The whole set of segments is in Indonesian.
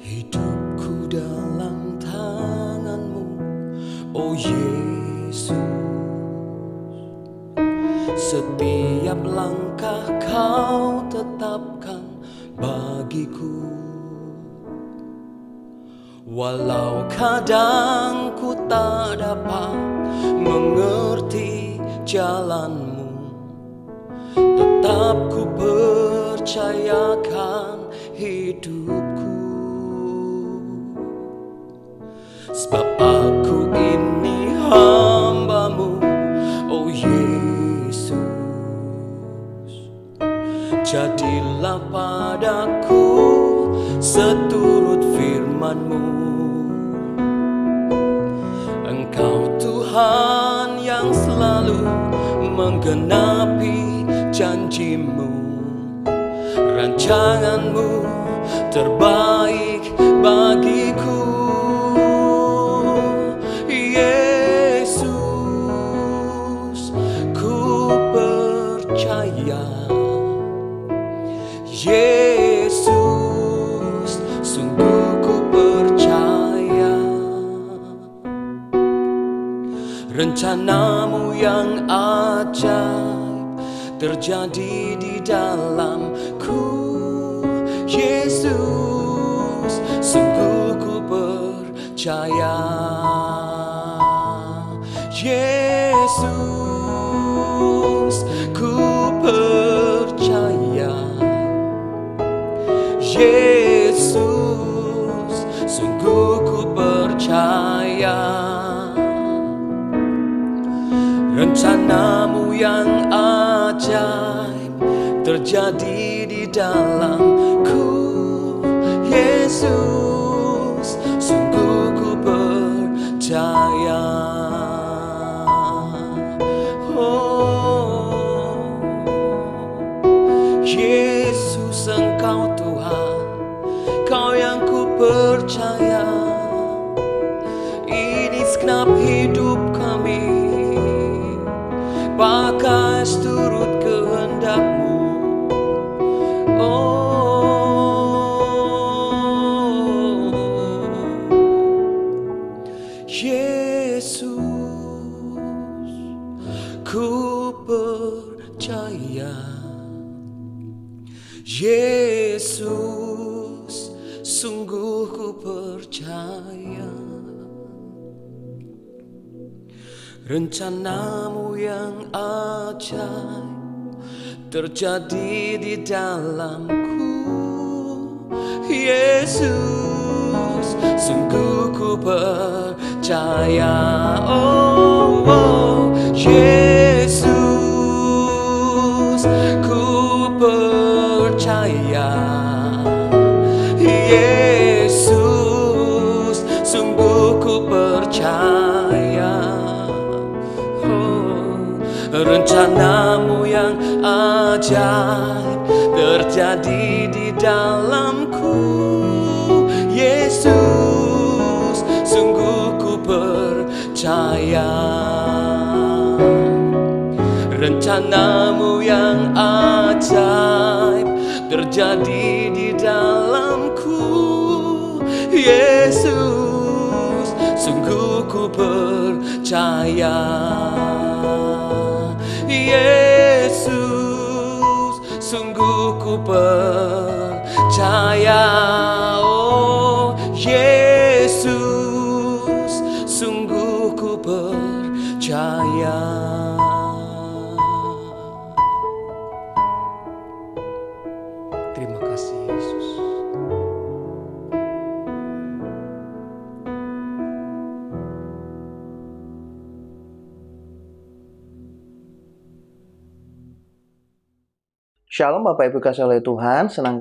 Hidupku dalam tangan-Mu, oh Yesus. Setiap langkah Kau tetapkan bagiku. Walau kadang ku tak dapat mengerti jalan-Mu, tetap ku percayakan hidupku. Sebab aku ini hamba-Mu, oh Yesus. Jadilah padaku seturut firman-Mu. Engkau Tuhan yang selalu menggenapi janji-Mu. Rancangan-Mu terbaik bagiku. Yesus, ku percaya. Yesus, sungguh ku percaya. Rencana-Mu yang ajaib terjadi di dalamku. Yesus, sungguh ku percaya. Yesus, ku percaya. Yesus, sungguh ku percaya. Rencana-Mu yang ajaib terjadi di dalamku. Yesus, sungguh ku percaya. Oh, Yesus, Engkau Tuhan, Kau yang ku percaya. Ini segenap hidup kami pakai seturut kehendak-Mu. Oh, Yesus, ku percaya. Yesus, sungguh ku percaya. Rencana-Mu yang ajaib terjadi di dalamku. Yesus, sungguh ku percaya. Oh, oh, Yesus, ku percaya. Yesus, sungguh ku percaya. Rencana-Mu yang ajaib terjadi di dalamku. Yesus, sungguh ku percaya. Rencana-Mu yang ajaib terjadi di dalamku. Yesus, sungguh ku percaya. Yesus, sungguh ku percaya. Oh, Yesus, sungguh ku percaya. Terima kasih Yesus. Shalom Bapak Ibu kasih oleh Tuhan, senang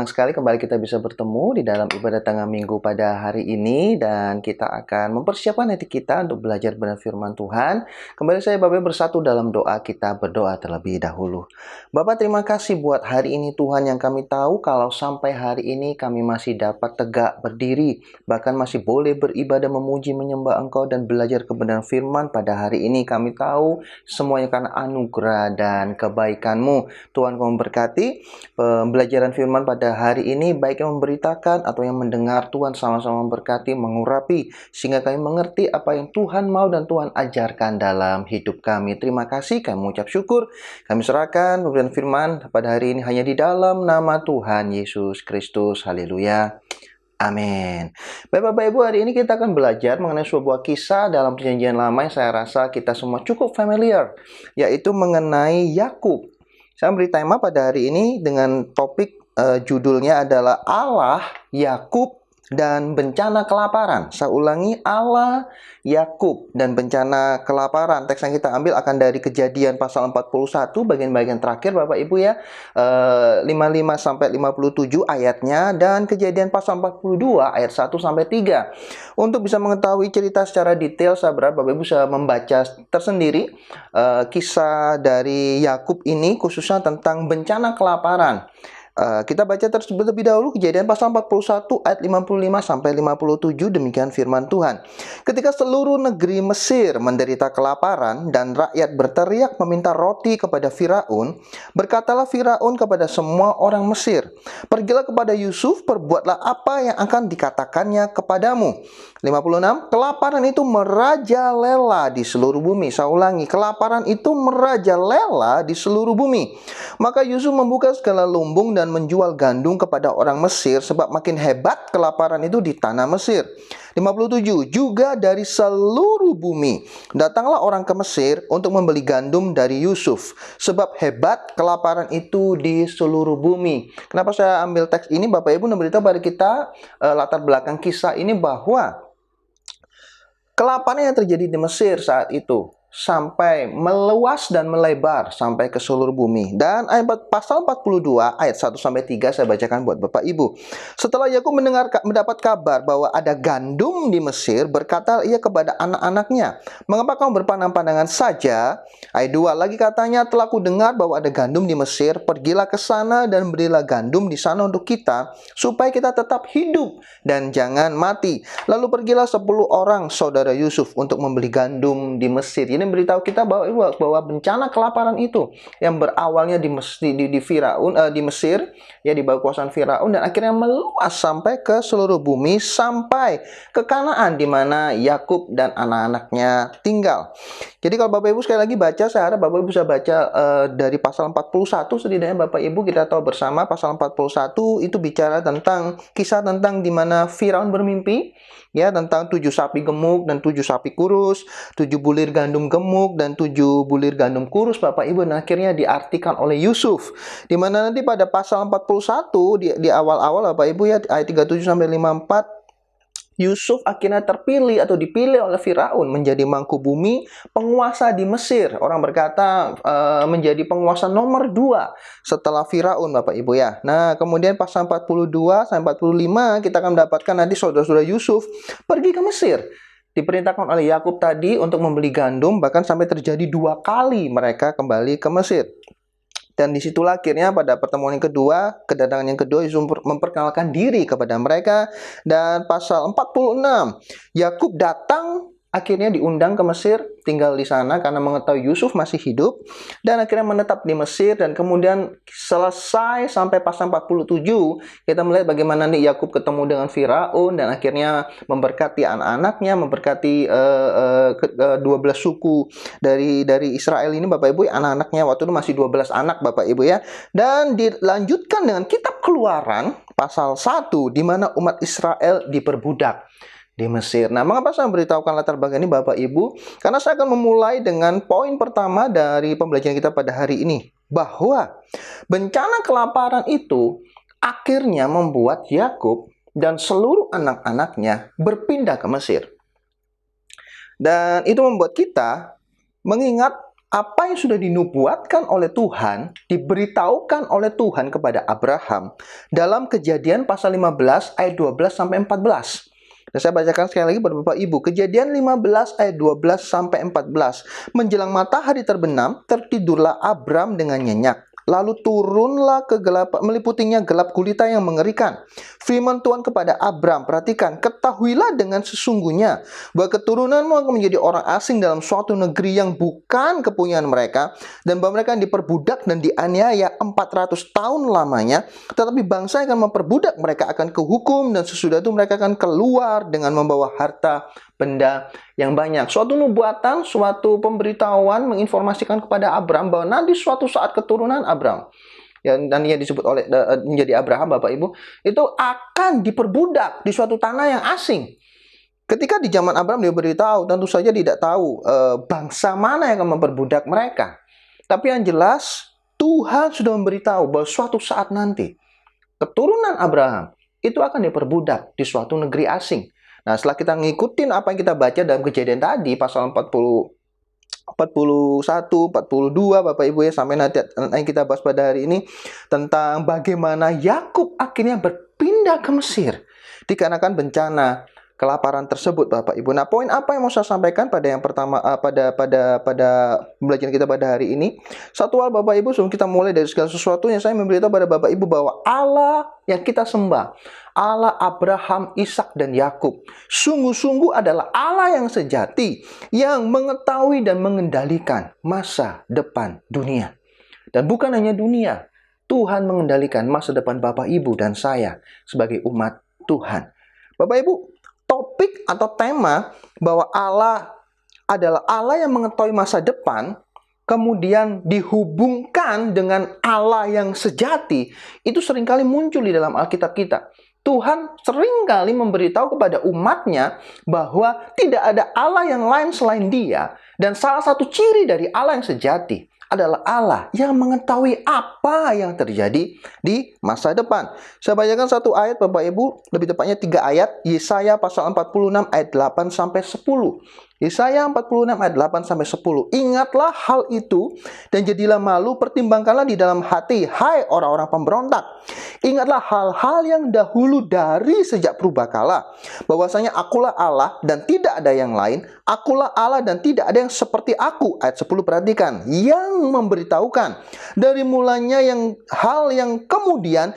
sekali kembali kita bisa bertemu di dalam ibadah tengah minggu pada hari ini. Dan kita akan mempersiapkan hati kita untuk belajar benar firman Tuhan. Kembali saya Bapak bersatu dalam doa, kita berdoa terlebih dahulu. Bapak terima kasih buat hari ini Tuhan, yang kami tahu kalau sampai hari ini kami masih dapat tegak berdiri. Bahkan masih boleh beribadah, memuji, menyembah Engkau dan belajar kebenaran firman pada hari ini. Kami tahu semuanya karena anugerah dan kebaikan-Mu. Tuhan, kami memberkati pembelajaran firman pada hari ini, baik yang memberitakan atau yang mendengar. Tuhan sama-sama memberkati, mengurapi, sehingga kami mengerti apa yang Tuhan mau dan Tuhan ajarkan dalam hidup kami. Terima kasih, kami mengucap syukur. Kami serahkan pembelajaran firman pada hari ini hanya di dalam nama Tuhan Yesus Kristus. Haleluya. Amin. Bapak-Ibu, hari ini kita akan belajar mengenai sebuah kisah dalam Perjanjian Lama yang saya rasa kita semua cukup familiar, yaitu mengenai Yakub. Saya beri tema pada hari ini dengan topik judulnya adalah Allah, Yakub, dan bencana kelaparan. Saya ulangi, Allah, Yakub, dan bencana kelaparan. Teks yang kita ambil akan dari Kejadian pasal 41, bagian-bagian terakhir Bapak Ibu ya, 55 sampai 57 ayatnya, dan Kejadian pasal 42 ayat 1 sampai 3. Untuk bisa mengetahui cerita secara detail, saya berharap Bapak Ibu bisa membaca tersendiri kisah dari Yakub ini, khususnya tentang bencana kelaparan. Kita baca terlebih dahulu Kejadian pasal 41 ayat 55 sampai 57, demikian firman Tuhan. Ketika seluruh negeri Mesir menderita kelaparan dan rakyat berteriak meminta roti kepada Firaun, berkatalah Firaun kepada semua orang Mesir, "Pergilah kepada Yusuf, perbuatlah apa yang akan dikatakannya kepadamu." 56, kelaparan itu merajalela di seluruh bumi. Saya ulangi, kelaparan itu merajalela di seluruh bumi. Maka Yusuf membuka segala lumbung dan menjual gandum kepada orang Mesir, sebab makin hebat kelaparan itu di tanah Mesir. 57, juga dari seluruh bumi datanglah orang ke Mesir untuk membeli gandum dari Yusuf, sebab hebat kelaparan itu di seluruh bumi. Kenapa saya ambil teks ini? Bapak Ibu memberitahu pada kita latar belakang kisah ini bahwa kelaparan yang terjadi di Mesir saat itu sampai meluas dan melebar sampai ke seluruh bumi. Dan pasal 42 ayat 1 sampai 3 saya bacakan buat Bapak Ibu. Setelah Yakub mendapat kabar bahwa ada gandum di Mesir, berkata ia kepada anak-anaknya, "Mengapa kamu berpandang-pandangan saja?" Ayat 2 lagi katanya, "Telah ku dengar bahwa ada gandum di Mesir, pergilah ke sana dan berilah gandum di sana untuk kita, supaya kita tetap hidup dan jangan mati." Lalu pergilah 10 orang saudara Yusuf untuk membeli gandum di Mesir. Ini beritahu kita bahwa bencana kelaparan itu yang berawalnya di Firaun, di Mesir, ya di bawah kekuasaan Firaun, dan akhirnya meluas sampai ke seluruh bumi, sampai ke Kanaan di mana Yakub dan anak-anaknya tinggal. Jadi kalau Bapak Ibu sekali lagi baca, saya harap Bapak Ibu bisa baca dari pasal 41 setidaknya. Bapak Ibu, kita tahu bersama pasal 41 itu bicara tentang kisah tentang di mana Firaun bermimpi, ya, tentang 7 sapi gemuk dan 7 sapi kurus, 7 bulir gandum gemuk dan 7 bulir gandum kurus Bapak Ibu. Nah, akhirnya diartikan oleh Yusuf, di mana nanti pada pasal 41 di awal-awal Bapak Ibu ya, ayat 37 sampai 54, Yusuf akhirnya terpilih atau dipilih oleh Firaun menjadi mangku bumi, penguasa di Mesir. Orang berkata menjadi penguasa nomor 2 setelah Firaun Bapak Ibu ya. Nah, kemudian pasal 42 sampai 45 kita akan mendapatkan nanti saudara-saudara Yusuf pergi ke Mesir. Diperintahkan oleh Yakub tadi untuk membeli gandum, bahkan sampai terjadi 2 kali mereka kembali ke Mesir. Dan disitulah akhirnya pada pertemuan yang kedua, kedatangan yang kedua, Yusuf memperkenalkan diri kepada mereka. Dan pasal 46, Yakub datang, akhirnya diundang ke Mesir, tinggal di sana karena mengetahui Yusuf masih hidup, dan akhirnya menetap di Mesir. Dan kemudian selesai sampai pasal 47, kita melihat bagaimana nih Yakub ketemu dengan Firaun dan akhirnya memberkati anak-anaknya, memberkati 12 suku dari Israel ini Bapak Ibu, anak-anaknya waktu itu masih 12 anak Bapak Ibu ya. Dan dilanjutkan dengan kitab Keluaran pasal 1 di mana umat Israel diperbudak di Mesir. Nah, mengapa saya memberitahukan latar belakang ini Bapak Ibu? Karena saya akan memulai dengan poin pertama dari pembelajaran kita pada hari ini, bahwa bencana kelaparan itu akhirnya membuat Yakub dan seluruh anak-anaknya berpindah ke Mesir. Dan itu membuat kita mengingat apa yang sudah dinubuatkan oleh Tuhan, diberitahukan oleh Tuhan kepada Abraham dalam Kejadian pasal 15 ayat 12 sampai 14. Dan saya bacakan sekali lagi buat Bapak Ibu. Kejadian 15 ayat 12 sampai 14. Menjelang matahari terbenam, tertidurlah Abram dengan nyenyak. Lalu turunlah kegelapan, meliputinya gelap gulita yang mengerikan. Firman Tuhan kepada Abram, perhatikan, ketahuilah dengan sesungguhnya bahwa keturunanmu akan menjadi orang asing dalam suatu negeri yang bukan kepunyaan mereka, dan bahwa mereka diperbudak dan dianiaya 400 tahun lamanya. Tetapi bangsa yang akan memperbudak mereka akan kehukum, dan sesudah itu mereka akan keluar dengan membawa harta benda yang banyak. Suatu nubuatan, suatu pemberitahuan menginformasikan kepada Abram bahwa nanti suatu saat keturunan Abram, dan yang disebut oleh menjadi Abraham, Bapak Ibu, itu akan diperbudak di suatu tanah yang asing. Ketika di zaman Abraham dia beritahu, tentu saja tidak tahu bangsa mana yang akan memperbudak mereka. Tapi yang jelas, Tuhan sudah memberitahu bahwa suatu saat nanti, keturunan Abraham itu akan diperbudak di suatu negeri asing. Nah, setelah kita ngikutin apa yang kita baca dalam Kejadian tadi, pasal 41, 42, Bapak Ibu ya, sampai nanti yang kita bahas pada hari ini tentang bagaimana Yakub akhirnya berpindah ke Mesir dikarenakan bencana kelaparan tersebut, Bapak Ibu. Nah, poin apa yang mau saya sampaikan pada yang pertama, pada pembelajaran kita pada hari ini? Satu hal, Bapak Ibu, sebelum kita mulai dari segala sesuatunya, saya memberitahu pada Bapak Ibu bahwa Allah yang kita sembah, Allah Abraham, Ishak, dan Yakub, sungguh-sungguh adalah Allah yang sejati, yang mengetahui dan mengendalikan masa depan dunia. Dan bukan hanya dunia, Tuhan mengendalikan masa depan Bapak, Ibu, dan saya sebagai umat Tuhan. Bapak Ibu, topik atau tema bahwa Allah adalah Allah yang mengetahui masa depan, kemudian dihubungkan dengan Allah yang sejati, itu seringkali muncul di dalam Alkitab kita. Tuhan seringkali memberitahu kepada umatnya bahwa tidak ada Allah yang lain selain Dia, dan salah satu ciri dari Allah yang sejati adalah Allah yang mengetahui apa yang terjadi di masa depan. Saya bacakan satu ayat, Bapak Ibu, lebih tepatnya 3 ayat, Yesaya pasal 46 ayat 8 sampai 10. Yesaya 46 ayat 8 sampai 10. Ingatlah hal itu dan jadilah malu, pertimbangkanlah di dalam hati, hai orang-orang pemberontak. Ingatlah hal-hal yang dahulu dari sejak purbakala, bahwasanya akulah Allah dan tidak ada yang lain, akulah Allah dan tidak ada yang seperti aku. Ayat 10, perhatikan, yang memberitahukan dari mulanya hal yang kemudian,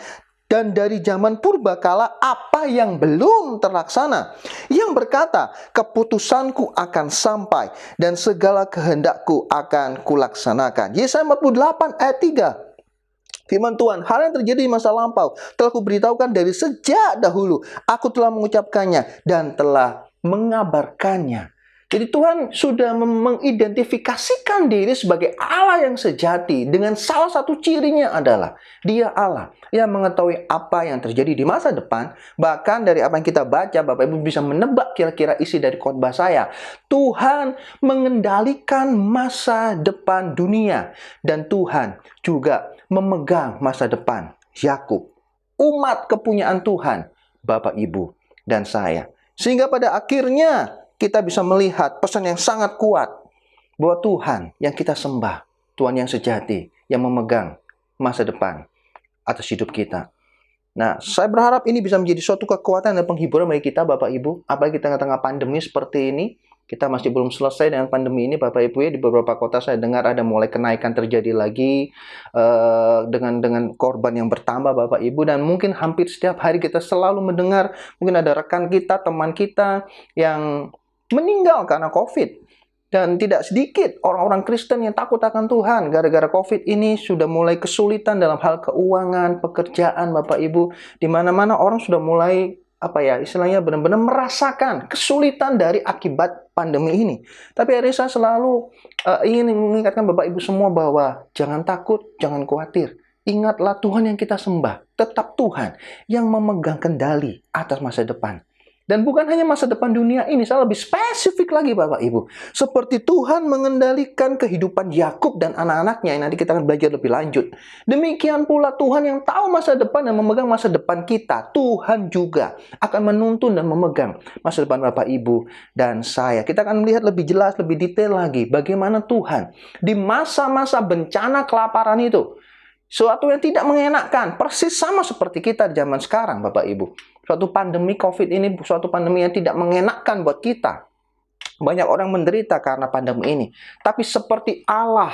dan dari zaman purbakala apa yang belum terlaksana, yang berkata, keputusanku akan sampai dan segala kehendakku akan kulaksanakan. Yesaya 48 ayat 3. Firman Tuhan, hal yang terjadi di masa lampau telah kuberitahukan dari sejak dahulu. Aku telah mengucapkannya dan telah mengabarkannya. Jadi Tuhan sudah mengidentifikasikan diri sebagai Allah yang sejati, dengan salah satu cirinya adalah Dia Allah yang mengetahui apa yang terjadi di masa depan. Bahkan dari apa yang kita baca, Bapak Ibu bisa menebak kira-kira isi dari khotbah saya. Tuhan mengendalikan masa depan dunia, dan Tuhan juga memegang masa depan Yakub, umat kepunyaan Tuhan, Bapak Ibu dan saya. Sehingga pada akhirnya kita bisa melihat pesan yang sangat kuat bahwa Tuhan yang kita sembah, Tuhan yang sejati, yang memegang masa depan atas hidup kita. Nah, saya berharap ini bisa menjadi suatu kekuatan dan penghiburan bagi kita, Bapak Ibu. Apalagi kita tengah pandemi seperti ini, kita masih belum selesai dengan pandemi ini, Bapak Ibu ya. Di beberapa kota saya dengar ada mulai kenaikan terjadi lagi dengan korban yang bertambah, Bapak Ibu. Dan mungkin hampir setiap hari kita selalu mendengar, mungkin ada rekan kita, teman kita yang meninggal karena COVID. Dan tidak sedikit orang-orang Kristen yang takut akan Tuhan. Gara-gara COVID ini sudah mulai kesulitan dalam hal keuangan, pekerjaan, Bapak Ibu. Di mana-mana orang sudah mulai, istilahnya benar-benar merasakan kesulitan dari akibat pandemi ini. Tapi hari saya selalu ingin mengingatkan Bapak Ibu semua bahwa jangan takut, jangan khawatir. Ingatlah Tuhan yang kita sembah. Tetap Tuhan yang memegang kendali atas masa depan. Dan bukan hanya masa depan dunia ini, saya lebih spesifik lagi Bapak Ibu. Seperti Tuhan mengendalikan kehidupan Yakub dan anak-anaknya, yang nanti kita akan belajar lebih lanjut. Demikian pula Tuhan yang tahu masa depan dan memegang masa depan kita. Tuhan juga akan menuntun dan memegang masa depan Bapak Ibu dan saya. Kita akan melihat lebih jelas, lebih detail lagi bagaimana Tuhan di masa-masa bencana kelaparan itu, suatu yang tidak mengenakan, persis sama seperti kita di zaman sekarang, Bapak Ibu. Suatu pandemi COVID ini, suatu pandemi yang tidak mengenakan buat kita. Banyak orang menderita karena pandemi ini. Tapi seperti Allah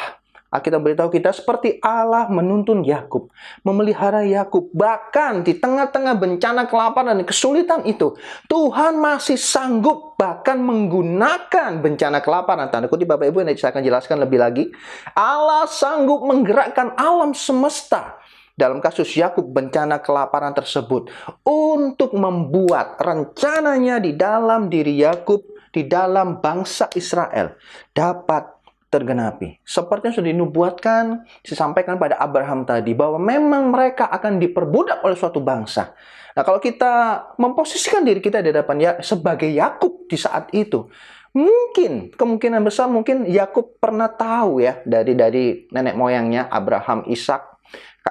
Alkitab beritahu kita seperti Allah menuntun Yakub, memelihara Yakub, bahkan di tengah-tengah bencana kelaparan dan kesulitan itu, Tuhan masih sanggup bahkan menggunakan bencana kelaparan. Tanda kutip Bapak Ibu, yang saya akan jelaskan lebih lagi. Allah sanggup menggerakkan alam semesta dalam kasus Yakub bencana kelaparan tersebut untuk membuat rencananya di dalam diri Yakub, di dalam bangsa Israel dapat tergenapi. Seperti yang sudah dinubuatkan, disampaikan pada Abraham tadi, bahwa memang mereka akan diperbudak oleh suatu bangsa. Nah, kalau kita memposisikan diri kita di hadapan sebagai Yakub di saat itu, mungkin, kemungkinan besar mungkin Yakub pernah tahu ya, dari nenek moyangnya, Abraham, Ishak,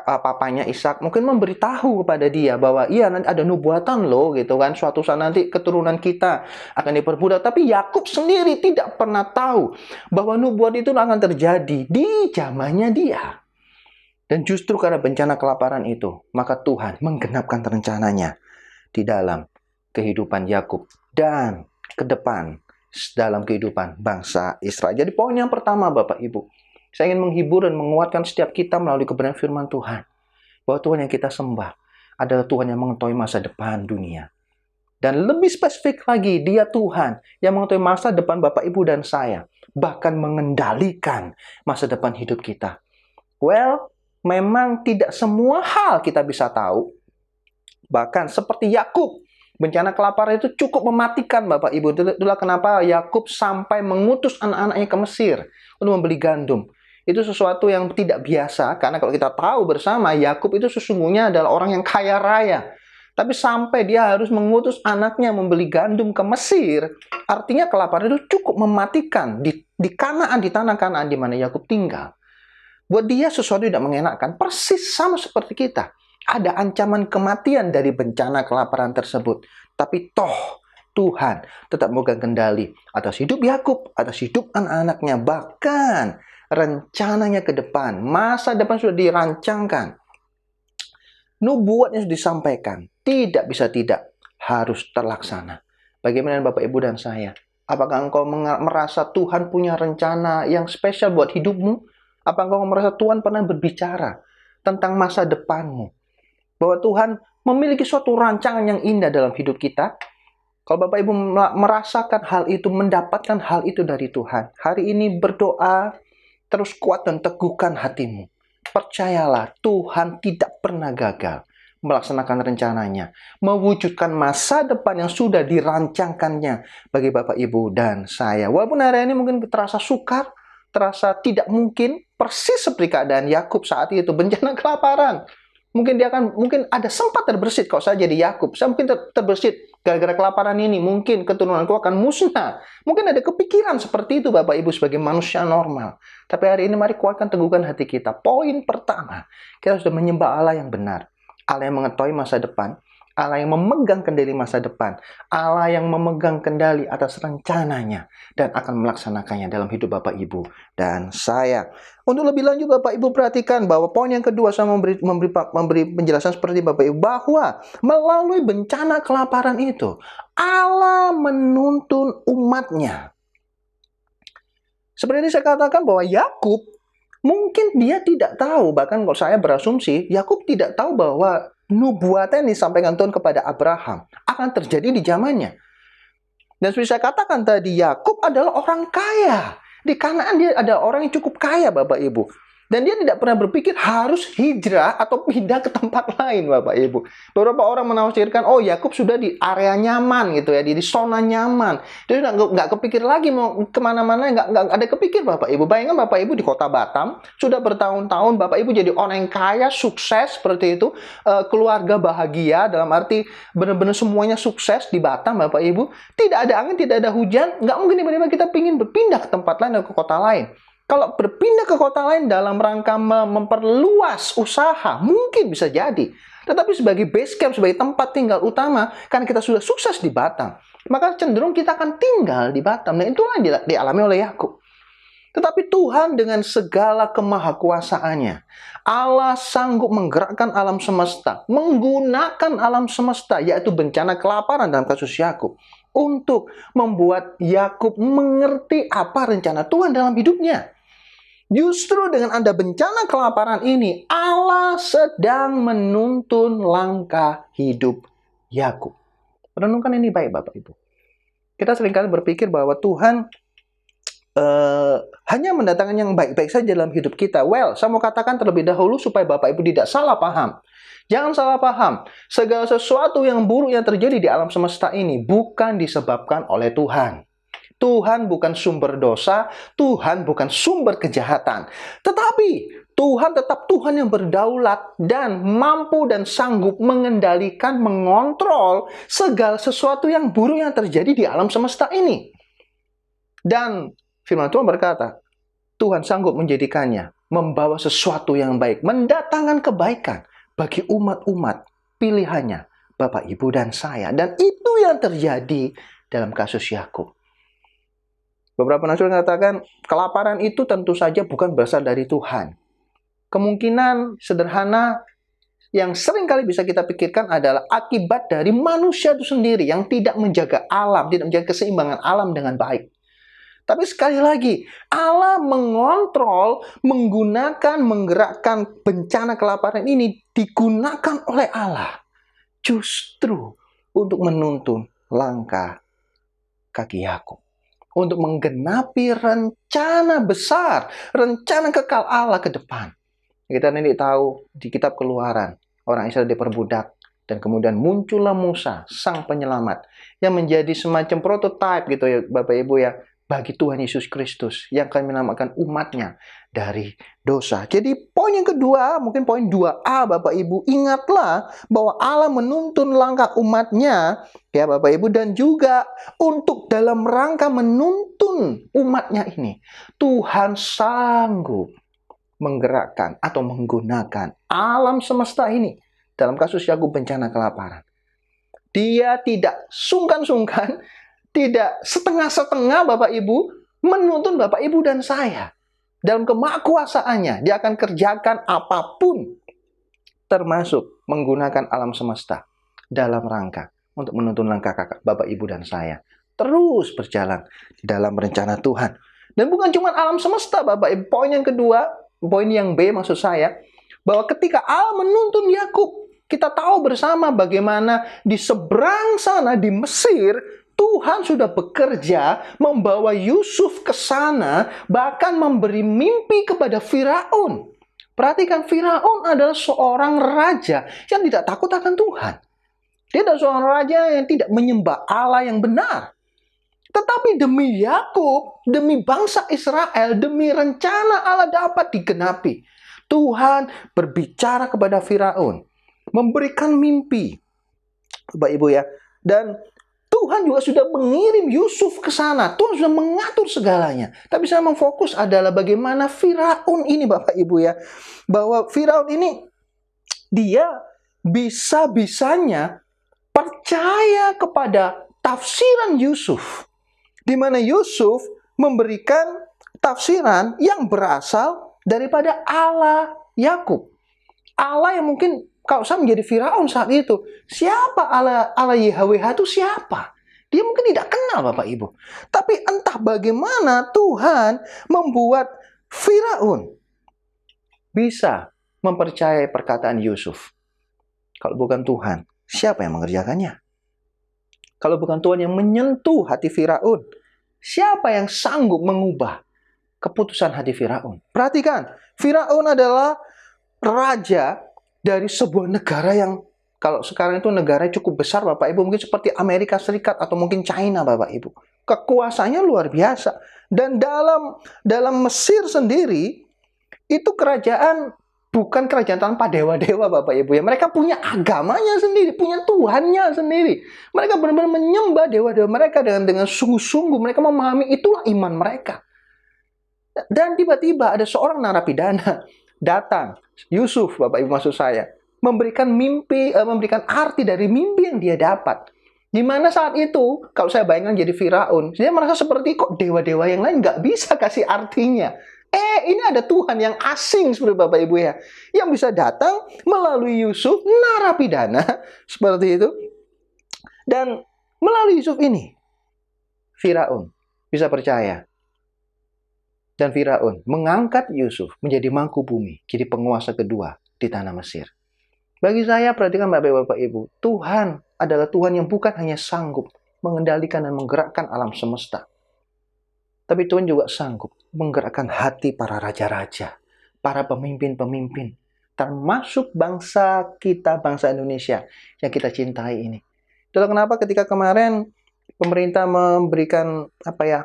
papanya Ishak mungkin memberitahu kepada dia bahwa iya nanti ada nubuatan loh gitu kan, suatu saat nanti keturunan kita akan diperbudak. Tapi Yakub sendiri tidak pernah tahu bahwa nubuat itu akan terjadi di zamannya dia. Dan justru karena bencana kelaparan itu, maka Tuhan menggenapkan rencananya di dalam kehidupan Yakub dan ke depan dalam kehidupan bangsa Israel. Jadi poin yang pertama Bapak Ibu, saya ingin menghibur dan menguatkan setiap kita melalui kebenaran firman Tuhan, bahwa Tuhan yang kita sembah adalah Tuhan yang mengetahui masa depan dunia. Dan lebih spesifik lagi, Dia Tuhan yang mengetahui masa depan Bapak Ibu dan saya, bahkan mengendalikan masa depan hidup kita. Well, memang tidak semua hal kita bisa tahu. Bahkan seperti Yakub, bencana kelaparan itu cukup mematikan Bapak Ibu. Itulah kenapa Yakub sampai mengutus anak-anaknya ke Mesir untuk membeli gandum. Itu sesuatu yang tidak biasa, karena kalau kita tahu bersama, Yakub itu sesungguhnya adalah orang yang kaya raya. Tapi sampai dia harus mengutus anaknya membeli gandum ke Mesir, artinya kelaparan itu cukup mematikan di Kanaan, di tanah Kanaan di mana Yakub tinggal. Buat dia sesuatu tidak mengenakan, persis sama seperti kita. Ada ancaman kematian dari bencana kelaparan tersebut. Tapi toh, Tuhan tetap memegang kendali atas hidup Yakub, atas hidup anak-anaknya, bahkan rencananya ke depan, masa depan sudah dirancangkan. Nubuatnya sudah disampaikan, tidak bisa tidak, harus terlaksana. Bagaimana Bapak Ibu dan saya? Apakah engkau merasa Tuhan punya rencana yang spesial buat hidupmu? Apakah engkau merasa Tuhan pernah berbicara tentang masa depanmu? Bahwa Tuhan memiliki suatu rancangan yang indah dalam hidup kita? Kalau Bapak Ibu merasakan hal itu, mendapatkan hal itu dari Tuhan, hari ini berdoa, terus kuat dan teguhkan hatimu. Percayalah, Tuhan tidak pernah gagal melaksanakan rencananya, mewujudkan masa depan yang sudah dirancangkannya bagi Bapak, Ibu, dan saya. Walaupun hari ini mungkin terasa sukar, terasa tidak mungkin, persis seperti keadaan Yakub saat itu, bencana kelaparan. Mungkin ada sempat terbersit kalau saya jadi Yakub. Saya mungkin terbersit gara-gara kelaparan ini. Mungkin keturunanku akan musnah. Mungkin ada kepikiran seperti itu Bapak Ibu sebagai manusia normal. Tapi hari ini mari kuatkan teguhkan hati kita. Poin pertama, kita sudah menyembah Allah yang benar. Allah yang mengetahui masa depan. Allah yang memegang kendali masa depan. Allah yang memegang kendali atas rencananya dan akan melaksanakannya dalam hidup Bapak Ibu dan saya. Untuk lebih lanjut Bapak Ibu perhatikan bahwa poin yang kedua saya memberi penjelasan seperti Bapak Ibu, bahwa melalui bencana kelaparan itu Allah menuntun umatnya. Seperti ini saya katakan bahwa Yakub mungkin dia tidak tahu, bahkan kalau saya berasumsi Yakub tidak tahu bahwa nubuatan yang disampaikan Tuhan kepada Abraham akan terjadi di zamannya. Dan seperti saya katakan tadi, Yakub adalah orang kaya. Di Kanaan dia adalah orang yang cukup kaya Bapak Ibu. Dan dia tidak pernah berpikir harus hijrah atau pindah ke tempat lain Bapak Ibu. Beberapa orang menafsirkan, oh Yakub sudah di area nyaman gitu ya, di zona nyaman. Dia nggak kepikir lagi mau kemana-mana, nggak ada kepikir Bapak Ibu. Bayangkan Bapak Ibu di kota Batam, sudah bertahun-tahun Bapak Ibu jadi orang yang kaya, sukses seperti itu. Keluarga bahagia, dalam arti benar-benar semuanya sukses di Batam Bapak Ibu. Tidak ada angin, tidak ada hujan, nggak mungkin tiba-tiba kita ingin berpindah ke tempat lain atau ke kota lain. Kalau berpindah ke kota lain dalam rangka memperluas usaha, mungkin bisa jadi. Tetapi sebagai base camp, sebagai tempat tinggal utama, karena kita sudah sukses di Batam, maka cenderung kita akan tinggal di Batam. Dan itulah yang dialami oleh Yakub. Tetapi Tuhan dengan segala kemahakuasaannya, Allah sanggup menggerakkan alam semesta, menggunakan alam semesta, yaitu bencana kelaparan dalam kasus Yakub, untuk membuat Yakub mengerti apa rencana Tuhan dalam hidupnya. Justru dengan ada bencana kelaparan ini, Allah sedang menuntun langkah hidup Yakub. Renungkan ini baik, Bapak Ibu. Kita seringkali berpikir bahwa Tuhan hanya mendatangkan yang baik-baik saja dalam hidup kita. Well, saya mau katakan terlebih dahulu supaya Bapak Ibu tidak salah paham. Jangan salah paham. Segala sesuatu yang buruk yang terjadi di alam semesta ini bukan disebabkan oleh Tuhan. Tuhan bukan sumber dosa, Tuhan bukan sumber kejahatan. Tetapi Tuhan tetap Tuhan yang berdaulat dan mampu dan sanggup mengendalikan, mengontrol segala sesuatu yang buruk yang terjadi di alam semesta ini. Dan firman Tuhan berkata, Tuhan sanggup menjadikannya, membawa sesuatu yang baik, mendatangkan kebaikan bagi umat-umat pilihannya, Bapak, Ibu, dan saya. Dan itu yang terjadi dalam kasus Yakub. Beberapa nasional mengatakan, kelaparan itu tentu saja bukan berasal dari Tuhan. Kemungkinan sederhana yang sering kali bisa kita pikirkan adalah akibat dari manusia itu sendiri yang tidak menjaga alam, tidak menjaga keseimbangan alam dengan baik. Tapi sekali lagi, Allah mengontrol, menggunakan, menggerakkan bencana kelaparan ini digunakan oleh Allah justru untuk menuntun langkah kaki Yakub. Untuk menggenapi rencana besar, rencana kekal Allah ke depan. Kita nanti tahu di kitab Keluaran, orang Israel diperbudak, dan kemudian muncullah Musa, sang penyelamat, yang menjadi semacam prototipe gitu ya Bapak Ibu ya, bagi Tuhan Yesus Kristus yang akan menyelamatkan umatnya dari dosa. Jadi poin yang kedua, mungkin poin 2A Bapak Ibu, ingatlah bahwa Allah menuntun langkah umatnya ya Bapak Ibu, dan juga untuk dalam rangka menuntun umatnya ini, Tuhan sanggup menggerakkan atau menggunakan alam semesta ini. Dalam kasus Yakub bencana kelaparan, Dia tidak sungkan-sungkan, tidak setengah-setengah Bapak Ibu, menuntun Bapak Ibu dan saya. Dalam kemahakuasaannya, Dia akan kerjakan apapun, termasuk menggunakan alam semesta dalam rangka untuk menuntun langkah kakak Bapak Ibu dan saya. Terus berjalan dalam rencana Tuhan. Dan bukan cuma alam semesta Bapak Ibu. Poin yang kedua, poin yang B maksud saya, bahwa ketika Allah menuntun Yakub, kita tahu bersama bagaimana di seberang sana di Mesir, Tuhan sudah bekerja membawa Yusuf ke sana, bahkan memberi mimpi kepada Firaun. Perhatikan, Firaun adalah seorang raja yang tidak takut akan Tuhan. Dia adalah seorang raja yang tidak menyembah Allah yang benar. Tetapi demi Yakub, demi bangsa Israel, demi rencana Allah dapat digenapi, Tuhan berbicara kepada Firaun, memberikan mimpi, Bapak Ibu ya. Dan Tuhan juga sudah mengirim Yusuf ke sana. Tuhan sudah mengatur segalanya. Tapi saya memfokus adalah bagaimana Firaun ini Bapak Ibu ya. Bahwa Firaun ini, dia bisa-bisanya percaya kepada tafsiran Yusuf. Di mana Yusuf memberikan tafsiran yang berasal daripada Allah Yakub. Allah yang mungkin kalau saya menjadi Firaun saat itu, siapa Allah YHWH itu siapa? Dia mungkin tidak kenal Bapak Ibu. Tapi entah bagaimana Tuhan membuat Firaun bisa mempercayai perkataan Yusuf. Kalau bukan Tuhan, siapa yang mengerjakannya? Kalau bukan Tuhan yang menyentuh hati Firaun, siapa yang sanggup mengubah keputusan hati Firaun? Perhatikan, Firaun adalah raja dari sebuah negara yang kalau sekarang itu negara cukup besar Bapak Ibu, mungkin seperti Amerika Serikat atau mungkin China Bapak Ibu. Kekuasaannya luar biasa. Dan dalam Mesir sendiri itu kerajaan bukan kerajaan tanpa dewa-dewa Bapak Ibu ya. Mereka punya agamanya sendiri, punya Tuhannya sendiri. Mereka benar-benar menyembah dewa-dewa mereka dengan sungguh-sungguh. Mereka memahami itulah iman mereka. Dan tiba-tiba ada seorang narapidana datang, Yusuf Bapak Ibu maksud saya, memberikan mimpi, memberikan arti dari mimpi yang dia dapat. Di mana saat itu, kalau saya bayangkan jadi Firaun, dia merasa seperti kok dewa-dewa yang lain nggak bisa kasih artinya. Ini ada Tuhan yang asing seperti Bapak Ibu ya, yang bisa datang melalui Yusuf, narapidana, seperti itu. Dan melalui Yusuf ini, Firaun bisa percaya Dan Firaun mengangkat Yusuf menjadi mangku bumi, jadi penguasa kedua di tanah Mesir. Bagi saya, perhatikan Bapak Ibu, Tuhan adalah Tuhan yang bukan hanya sanggup mengendalikan dan menggerakkan alam semesta, tapi Tuhan juga sanggup menggerakkan hati para raja-raja, para pemimpin-pemimpin, termasuk bangsa kita, bangsa Indonesia yang kita cintai ini. Itulah kenapa ketika kemarin pemerintah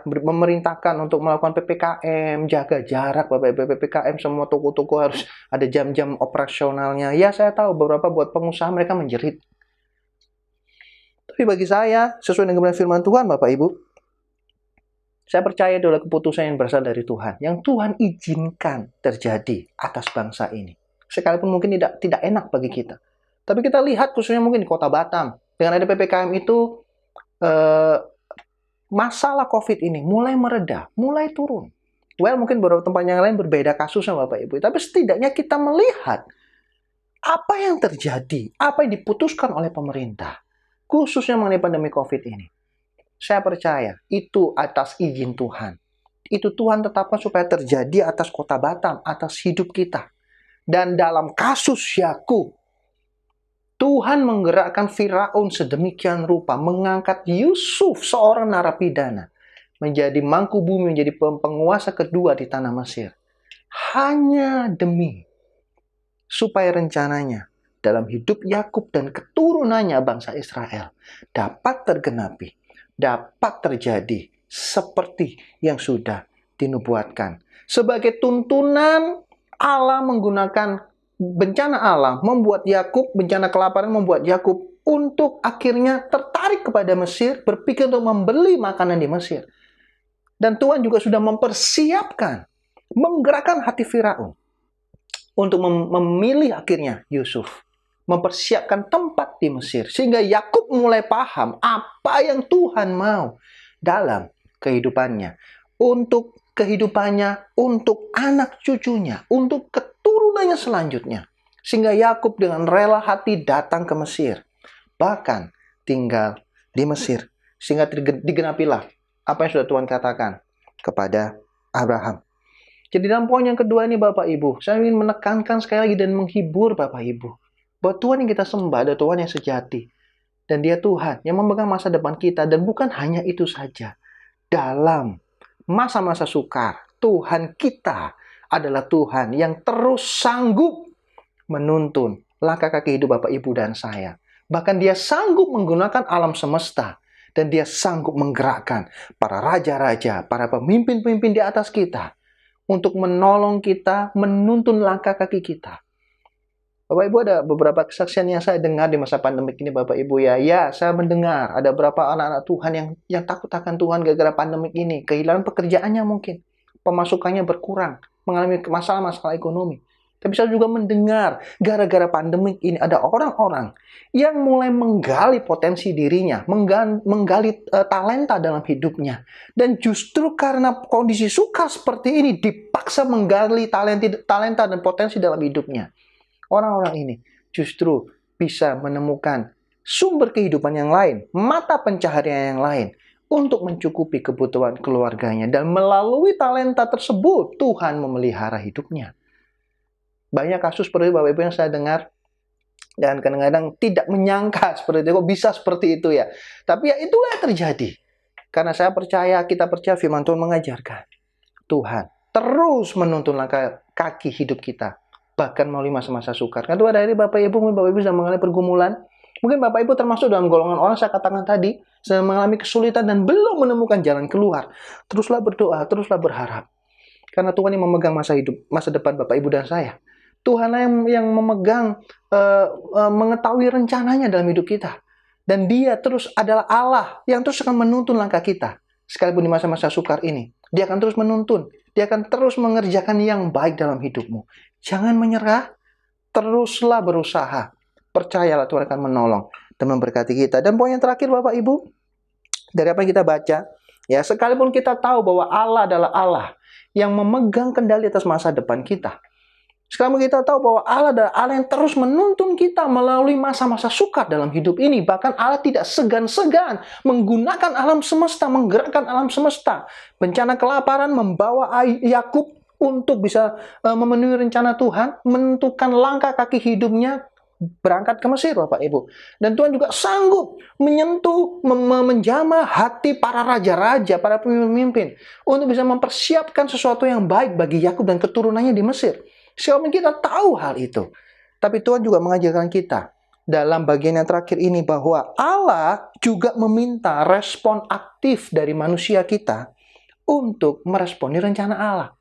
memerintahkan untuk melakukan PPKM, jaga jarak, Bapak Ibu, PPKM, semua toko-toko harus ada jam-jam operasionalnya. Ya, saya tahu beberapa buat pengusaha mereka menjerit. Tapi bagi saya, sesuai dengan firman Tuhan, Bapak Ibu, saya percaya itu adalah keputusan yang berasal dari Tuhan, yang Tuhan izinkan terjadi atas bangsa ini. Sekalipun mungkin tidak enak bagi kita. Tapi kita lihat khususnya mungkin di kota Batam, dengan ada PPKM itu, masalah COVID ini mulai mereda, mulai turun. Well, mungkin beberapa tempat yang lain berbeda kasusnya Bapak Ibu, tapi setidaknya kita melihat apa yang terjadi, apa yang diputuskan oleh pemerintah, khususnya mengenai pandemi COVID ini. Saya percaya itu atas izin Tuhan. Itu Tuhan tetapkan supaya terjadi atas kota Batam, atas hidup kita. Dan dalam kasus Yakub, Tuhan menggerakkan Firaun sedemikian rupa, mengangkat Yusuf, seorang narapidana, menjadi mangku bumi, menjadi penguasa kedua di tanah Mesir. Hanya demi supaya rencananya dalam hidup Yakub dan keturunannya bangsa Israel dapat tergenapi, dapat terjadi seperti yang sudah dinubuatkan. Sebagai tuntunan, Allah menggunakan bencana alam, membuat Yakub, bencana kelaparan membuat Yakub untuk akhirnya tertarik kepada Mesir, berpikir untuk membeli makanan di Mesir. Dan Tuhan juga sudah mempersiapkan, menggerakkan hati Firaun untuk memilih akhirnya Yusuf, mempersiapkan tempat di Mesir, sehingga Yakub mulai paham apa yang Tuhan mau dalam kehidupannya, untuk kehidupannya, untuk anak cucunya, untuk keturunannya selanjutnya, sehingga Yakub dengan rela hati datang ke Mesir, bahkan tinggal di Mesir, sehingga digenapilah apa yang sudah Tuhan katakan kepada Abraham. Jadi dalam poin yang kedua ini Bapak Ibu, saya ingin menekankan sekali lagi dan menghibur Bapak Ibu, bahwa Tuhan yang kita sembah adalah Tuhan yang sejati. Dan Dia Tuhan yang memegang masa depan kita. Dan bukan hanya itu saja. Dalam masa-masa sukar, Tuhan kita adalah Tuhan yang terus sanggup menuntun langkah kaki hidup Bapak Ibu dan saya. Bahkan Dia sanggup menggunakan alam semesta. Dan Dia sanggup menggerakkan para raja-raja, para pemimpin-pemimpin di atas kita, untuk menolong kita, menuntun langkah kaki kita. Bapak Ibu, ada beberapa kesaksian yang saya dengar di masa pandemik ini Bapak Ibu ya. Ya, saya mendengar ada beberapa anak-anak Tuhan yang takut akan Tuhan gara-gara pandemik ini. Kehilangan pekerjaannya mungkin. Pemasukannya berkurang. Mengalami masalah-masalah ekonomi. Tapi saya juga mendengar gara-gara pandemik ini ada orang-orang yang mulai menggali potensi dirinya. Menggali talenta dalam hidupnya. Dan justru karena kondisi sukar seperti ini dipaksa menggali talenta dan potensi dalam hidupnya. Orang-orang ini justru bisa menemukan sumber kehidupan yang lain, mata pencaharian yang lain, untuk mencukupi kebutuhan keluarganya. Dan melalui talenta tersebut, Tuhan memelihara hidupnya. Banyak kasus seperti Bapak Ibu yang saya dengar, dan kadang-kadang tidak menyangka seperti itu, kok bisa seperti itu ya. Tapi ya itulah yang terjadi. Karena saya percaya, kita percaya firman Tuhan mengajarkan. Tuhan terus menuntun langkah kaki hidup kita. Bahkan melalui masa-masa sukar. Kan pada akhirnya Bapak Ibu sedang mengalami pergumulan. Mungkin Bapak Ibu termasuk dalam golongan orang saya katakan tadi, sedang mengalami kesulitan dan belum menemukan jalan keluar. Teruslah berdoa, teruslah berharap. Karena Tuhan yang memegang masa depan Bapak Ibu dan saya. Tuhan yang memegang, mengetahui rencananya dalam hidup kita. Dan Dia terus adalah Allah yang terus akan menuntun langkah kita. Sekalipun di masa-masa sukar ini. Dia akan terus menuntun. Dia akan terus mengerjakan yang baik dalam hidupmu. Jangan menyerah, teruslah berusaha. Percayalah Tuhan akan menolong dan memberkati kita. Dan poin yang terakhir Bapak Ibu, dari apa yang kita baca, ya sekalipun kita tahu bahwa Allah adalah Allah yang memegang kendali atas masa depan kita. Sekarang kita tahu bahwa Allah adalah Allah yang terus menuntun kita melalui masa-masa sukar dalam hidup ini. Bahkan Allah tidak segan-segan menggunakan alam semesta, menggerakkan alam semesta. Bencana kelaparan membawa Yakub untuk bisa memenuhi rencana Tuhan, menentukan langkah kaki hidupnya, berangkat ke Mesir, Bapak Ibu. Dan Tuhan juga sanggup menyentuh, menjamah hati para raja-raja, para pemimpin untuk bisa mempersiapkan sesuatu yang baik bagi Yakub dan keturunannya di Mesir. Siapa kita tahu hal itu. Tapi Tuhan juga mengajarkan kita dalam bagian yang terakhir ini bahwa Allah juga meminta respon aktif dari manusia kita untuk meresponi rencana Allah.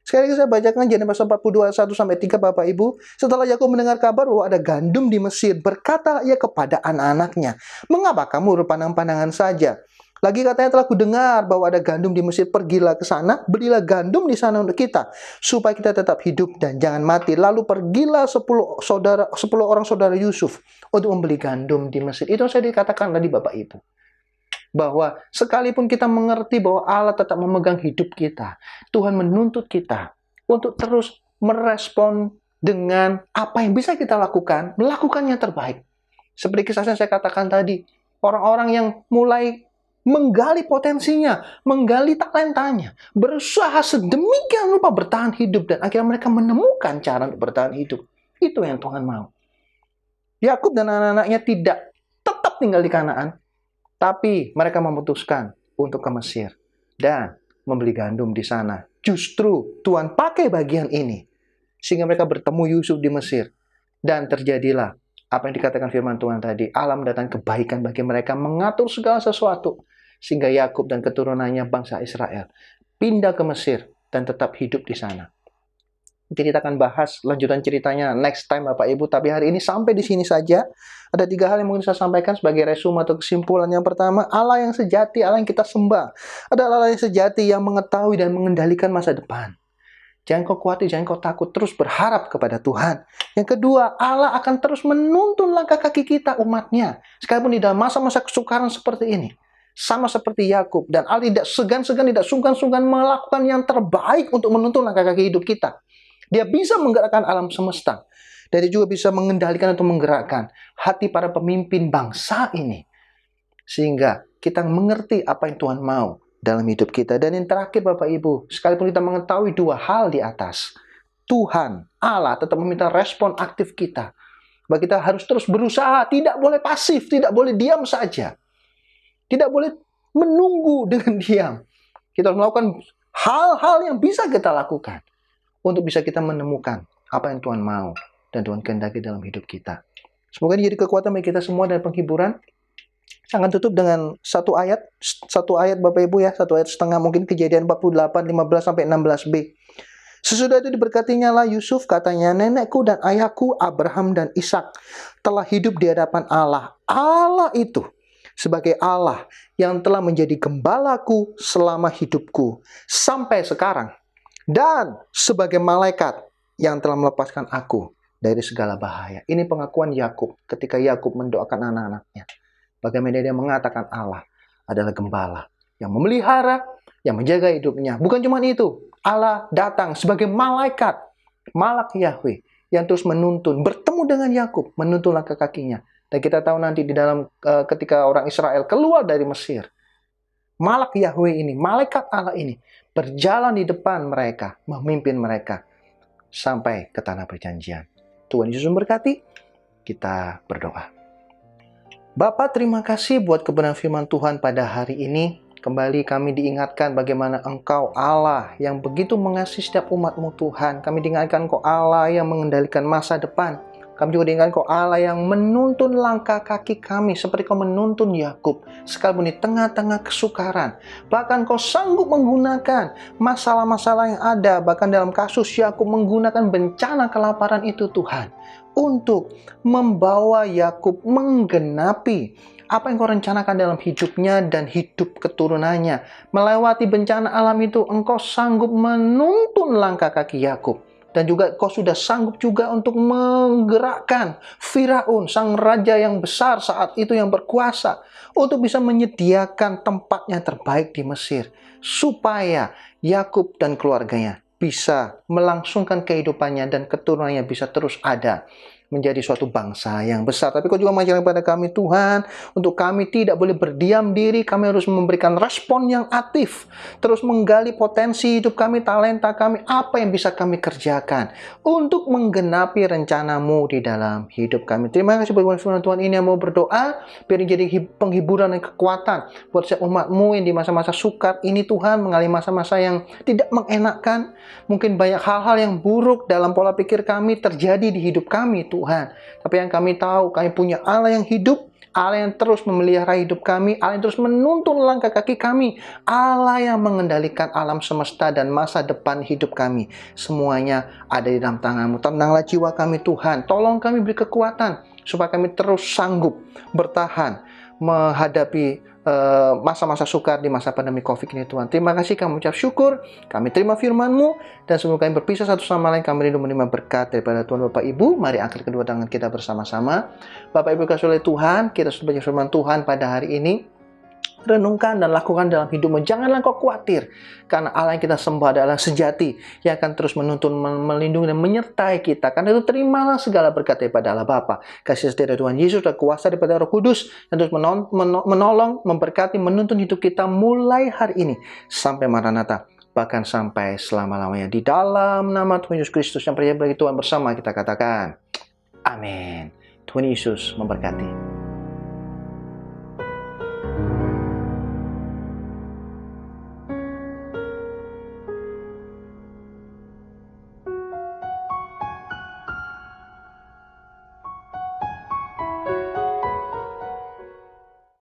Sekali lagi saya bacakan Jeremia pasal 42 1-3 Bapak Ibu. Setelah Yakub mendengar kabar bahwa ada gandum di Mesir, berkata ia kepada anak-anaknya, "Mengapa kamu berpandang-pandangan saja? Lagi katanya telah kudengar bahwa ada gandum di Mesir, pergilah ke sana, belilah gandum di sana untuk kita, supaya kita tetap hidup dan jangan mati. Lalu pergilah 10 orang saudara Yusuf untuk membeli gandum di Mesir." Itu saya dikatakan tadi Bapak Ibu. Bahwa sekalipun kita mengerti bahwa Allah tetap memegang hidup kita, Tuhan menuntut kita untuk terus merespon dengan apa yang bisa kita lakukan, melakukan yang terbaik. Seperti kisah yang saya katakan tadi, orang-orang yang mulai menggali potensinya, menggali talentanya, berusaha sedemikian rupa bertahan hidup, dan akhirnya mereka menemukan cara untuk bertahan hidup. Itu yang Tuhan mau. Yakub dan anak-anaknya tidak tetap tinggal di Kanaan, tapi mereka memutuskan untuk ke Mesir dan membeli gandum di sana. Justru Tuhan pakai bagian ini sehingga mereka bertemu Yusuf di Mesir, dan terjadilah apa yang dikatakan firman Tuhan tadi. Allah mendatangkan kebaikan bagi mereka, mengatur segala sesuatu, sehingga Yakub dan keturunannya bangsa Israel pindah ke Mesir dan tetap hidup di sana. Mungkin kita akan bahas lanjutan ceritanya next time Bapak Ibu, tapi hari ini sampai di sini saja. Ada 3 hal yang mungkin saya sampaikan sebagai resume atau kesimpulan. Yang pertama, Allah yang sejati, Allah yang kita sembah adalah Allah yang sejati yang mengetahui dan mengendalikan masa depan. Jangan kau khawatir, jangan kau takut, terus berharap kepada Tuhan. Yang kedua, Allah akan terus menuntun langkah kaki kita, umatnya, sekalipun di dalam masa-masa kesukaran seperti ini. Sama seperti Yakub, dan Allah tidak segan-segan, tidak sungkan-sungkan melakukan yang terbaik untuk menuntun langkah kaki hidup kita. Dia bisa menggerakkan alam semesta, dan dia juga bisa mengendalikan atau menggerakkan hati para pemimpin bangsa ini, sehingga kita mengerti apa yang Tuhan mau dalam hidup kita. Dan yang terakhir Bapak Ibu, sekalipun kita mengetahui 2 hal di atas, Tuhan, Allah tetap meminta respon aktif kita. Bahwa kita harus terus berusaha, tidak boleh pasif, tidak boleh diam saja. Tidak boleh menunggu dengan diam. Kita harus melakukan hal-hal yang bisa kita lakukan untuk bisa kita menemukan apa yang Tuhan mau dan Tuhan kehendaki dalam hidup kita. Semoga ini jadi kekuatan bagi kita semua dan penghiburan. Saya akan tutup dengan satu ayat Bapak Ibu ya, 1 ayat setengah, mungkin Kejadian 48, 15-16b. Sesudah itu diberkatinya lah Yusuf, katanya, "Nenekku dan ayahku Abraham dan Ishak telah hidup di hadapan Allah. Allah itu sebagai Allah yang telah menjadi gembalaku selama hidupku sampai sekarang, dan sebagai malaikat yang telah melepaskan aku dari segala bahaya." Ini pengakuan Yakub ketika Yakub mendoakan anak-anaknya. Bagaimana dia mengatakan Allah adalah gembala yang memelihara, yang menjaga hidupnya. Bukan cuma itu, Allah datang sebagai malaikat, malak Yahweh, yang terus menuntun, bertemu dengan Yakub, menuntun langkah kakinya. Dan kita tahu nanti di dalam ketika orang Israel keluar dari Mesir, malak Yahweh ini, malaikat Allah ini, berjalan di depan mereka, memimpin mereka sampai ke tanah perjanjian. Tuhan Yesus memberkati. Kita berdoa. Bapa, terima kasih buat kebenaran firman Tuhan pada hari ini. Kembali kami diingatkan bagaimana Engkau Allah yang begitu mengasihi setiap umat-Mu Tuhan. Kami diingatkan Engkau Allah yang mengendalikan masa depan. Kami juga diingatkan Engkau Allah yang menuntun langkah kaki kami seperti Kau menuntun Yakub sekalipun di tengah-tengah kesukaran. Bahkan Kau sanggup menggunakan masalah-masalah yang ada, bahkan dalam kasus Yakub menggunakan bencana kelaparan itu Tuhan, untuk membawa Yakub menggenapi apa yang Kau rencanakan dalam hidupnya dan hidup keturunannya. Melewati bencana alam itu, Engkau sanggup menuntun langkah kaki Yakub. Dan juga Kau sudah sanggup juga untuk menggerakkan Firaun, sang raja yang besar saat itu yang berkuasa, untuk bisa menyediakan tempatnya terbaik di Mesir, supaya Yakub dan keluarganya bisa melangsungkan kehidupannya dan keturunannya bisa terus ada menjadi suatu bangsa yang besar. Tapi Kau juga mengajarkan kepada kami Tuhan, untuk kami tidak boleh berdiam diri, kami harus memberikan respon yang aktif, terus menggali potensi hidup kami, talenta kami, apa yang bisa kami kerjakan untuk menggenapi rencana-Mu di dalam hidup kami. Terima kasih buat firman Tuhan ini yang mau berdoa, biar jadi penghiburan dan kekuatan buat setiap umat-Mu yang di masa-masa sukar ini Tuhan, mengalami masa-masa yang tidak mengenakan, mungkin banyak hal-hal yang buruk dalam pola pikir kami terjadi di hidup kami Tuhan. Tapi yang kami tahu, kami punya Allah yang hidup, Allah yang terus memelihara hidup kami, Allah yang terus menuntun langkah kaki kami, Allah yang mengendalikan alam semesta dan masa depan hidup kami. Semuanya ada di dalam tangan-Mu. Tenanglah jiwa kami Tuhan, tolong kami beri kekuatan, supaya kami terus sanggup bertahan menghadapi masa-masa sukar di masa pandemi COVID ini Tuhan. Terima kasih, kami ucap syukur, kami terima firman-Mu, dan sebelum kami berpisah satu sama lain, kami rindu menerima berkat daripada Tuhan Bapak Ibu. Mari angkat kedua tangan kita bersama-sama. Bapak Ibu kasih oleh Tuhan, kita sudah baca firman Tuhan pada hari ini. Renungkan dan lakukan dalam hidupmu. Janganlah kau khawatir, karena Allah yang kita sembah adalah sejati, yang akan terus menuntun, melindungi, dan menyertai kita. Karena itu terimalah segala berkat daripada Allah Bapa, kasih setia dari Tuhan Yesus, dan kuasa daripada Roh Kudus, yang terus menolong, memberkati, menuntun hidup kita mulai hari ini sampai Maranatha, bahkan sampai selama-lamanya. Di dalam nama Tuhan Yesus Kristus yang percaya bagi Tuhan bersama kita katakan, amin. Tuhan Yesus memberkati.